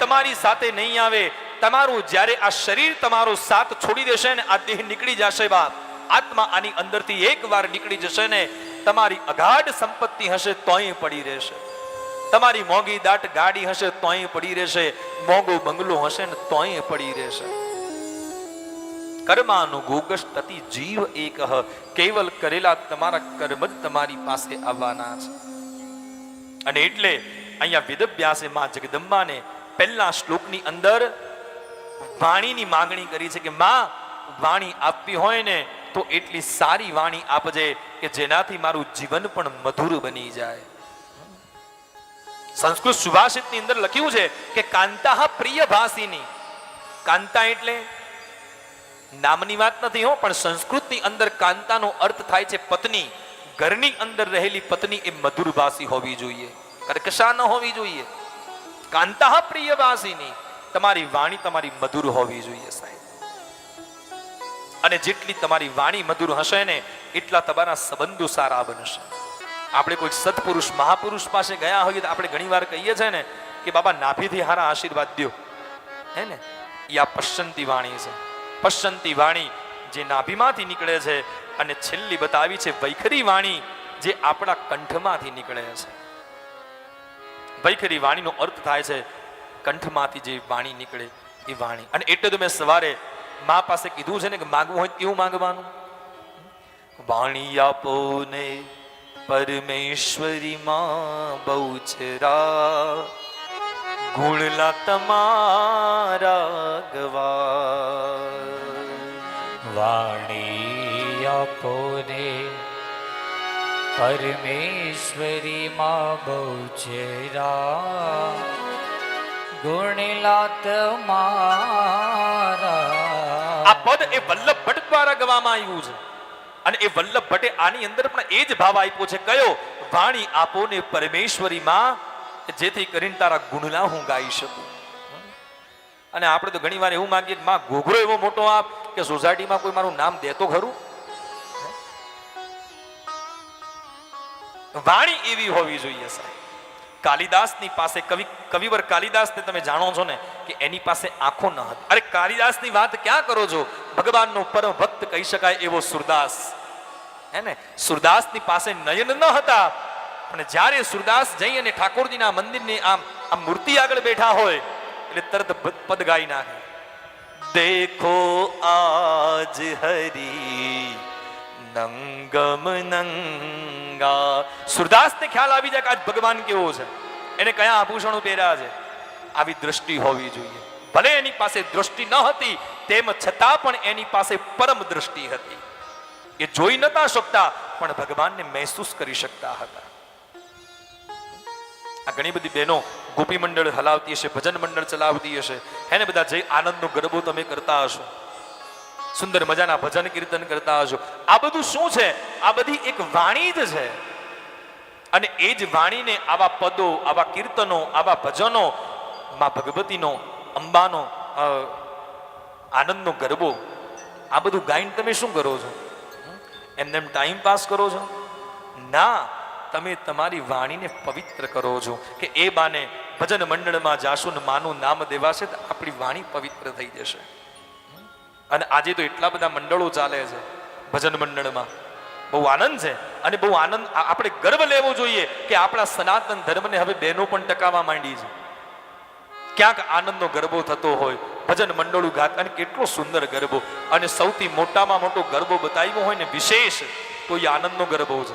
તમારી સાથે નહીં આવે, તમારું જ્યારે આ શરીર તમારો સાથ છોડી દેશે ને, આ દેહ નીકળી જશે બાપ, આત્મા આની અંદરથી એકવાર નીકળી જશે ને, તમારી અગાઢ સંપત્તિ હશે તોય પડી રહેશે, તમારી મોંઘી દાટ ગાડી હશે તોય પડી રહેશે, મોંઘો બંગલો હશે ને તોય પડી રહેશે. કર્માનુગોગષ્ટતિ જીવ એકઃ, કેવલ કરેલા તમારા કર્મ જ તમારી પાસે આવવાના છે. અને એટલે અહીંયા વેદવ્યાસે માં જગદંબાને પહેલા શ્લોકની અંદર વાણીની માંગણી કરી છે કે માં, વાણી આપવી હોય ને તો એટલી સારી વાણી આપજે કે જેનાથી મારું જીવન પણ મધુર બની જાય. સંસ્કૃત સુભાષિતની અંદર લખ્યું છે કે કાંતા પ્રિય ભાષિની. કાંતા એટલે નામની વાત નથી હો, પણ સંસ્કૃતની અંદર કાંતાનો અર્થ થાય છે પત્ની. ઘરની અંદર રહેલી પત્ની એ મધુર ભાષી હોવી જોઈએ, કર્કશા ન હોવી જોઈએ. કાંતા પ્રિય ભાષિની, તમારી વાણી તમારી મધુર હોવી જોઈએ સાહેબ. અને જેટલી તમારી વાણી મધુર હશે ને એટલા તમારા સંબંધો સારા બનશે. આપણે કોઈ સત્પુરુષ મહાપુરુષ પાસે ગયા હોઈએ તો આપણે ઘણી વાર કહીએ છીએ ને કે બાબા નાભીથી હારા આશીર્વાદ દ્યો, હે ને? એ આ પશ્ચંતી વાણી છે. પશ્ચંતી વાણી જે નાભીમાંથી નીકળે છે, અને છેલ્લી બતાવી છે વૈખરી વાણી જે આપણા કંઠમાંથી નીકળે છે. વૈખરી વાણીનો અર્થ થાય છે કંઠમાંથી જે વાણી નીકળે એ વાણી. અને એટલે તો મેં સવારે મા પાસે કીધું છે ને કે માગવું હોય કેવું માંગવાનું? વાણી આપો ને પરમેશ્વરી માં બહુચરા, ગુણલા તમારા ગવા. વાણી આપો ને પરમેશ્વરી માં બહુચરા, ગુણલા તમારા. આ પદ એ વલ્લભ ભટ્ટ દ્વારા ગવામાં આવ્યું છે. અને એ વલ્લભ ભટ્ટે આની અંદર પણ એ જ ભાવ આપ્યો છે. કયો? વાણી આપો ને પરમેશ્વરી માં, જેથી કરીને તારા ગુણલા હું ગાઈ શકું. અને આપણે તો ઘણી વાર એવું માંગીએ કે માં ઘોઘરો એવો મોટો આપ કે સોસાયટીમાં કોઈ મારું નામ દેતો ખરું. વાણી એવી હોવી જોઈએ સાહેબ. કાલિદાસની પાસે કવિવર કાલિદાસને તમે જાણો છો ને કે એની પાસે આંખો ન હતી. અરે કાલિદાસની વાત ક્યાં કરો છો? ભગવાનનો પરમ ભક્ત કહી શકાય એવો સુરદાસ, હે ને? સુરદાસની પાસે નયન ન હતા, પણ જ્યારે સુરદાસ જઈ અને ઠાકોરજીના મંદિરની આમ મૂર્તિ આગળ બેઠા હોય એટલે તરત પદ ગાઈ નાખે. દેખો આજ હરી નંગમ નંગા. સુરદાસને ખ્યાલ આવી જાય કે આજ ભગવાન કેવો છે, એને કયા આભૂષણો પહેર્યા છે. આવી દ્રષ્ટિ હોવી જોઈએ. ભલે એની પાસે દ્રષ્ટિ ન હતી, તેમ છતાં પણ એની પાસે પરમ દ્રષ્ટિ હતી. એ જોઈ નતા શકતા પણ ભગવાનને મહેસૂસ કરી શકતા હતા. આ ઘણી બધી બહેનો ગોપી મંડળ હલાવતી હશે, ભજન મંડળ ચલાવતી હશે, હે ને? બધા જઈ આનંદનો ગરબો તમે કરતા હશો, સુંદર મજાના ભજન કીર્તન કરતા હશો. આ બધું શું છે? આ બધી એક વાણી જ છે. અને એ જ વાણીને આવા પદો, આવા કીર્તનો, આવા ભજનો, માં ભગવતીનો, અંબાનો આનંદનો ગરબો, આ બધું ગાઈને તમે શું કરો છો? એમને ટાઈમ પાસ કરો છો? ના, તમે તમારી વાણીને પવિત્ર કરો છો કે એ બાને ભજન મંડળમાં જાશું ને માનું નામ દેવાશે તો આપણી વાણી પવિત્ર થઈ જશે. અને આજે તો એટલા બધા મંડળો ચાલે છે ભજન મંડળમાં, બહુ આનંદ છે. અને બહુ આનંદ, આપણે ગર્વ લેવો જોઈએ કે આપણા સનાતન ધર્મને હવે બહેનો પણ ટકાવવા માંડી છે. ક્યાંક આનંદનો ગરબો થતો હોય, ભજન મંડળો ગાત, અને કેટલો સુંદર ગરબો. અને સૌથી મોટામાં મોટો ગરબો બતાવ્યો હોય ને વિશેષ તો એ આનંદનો ગરબો છે.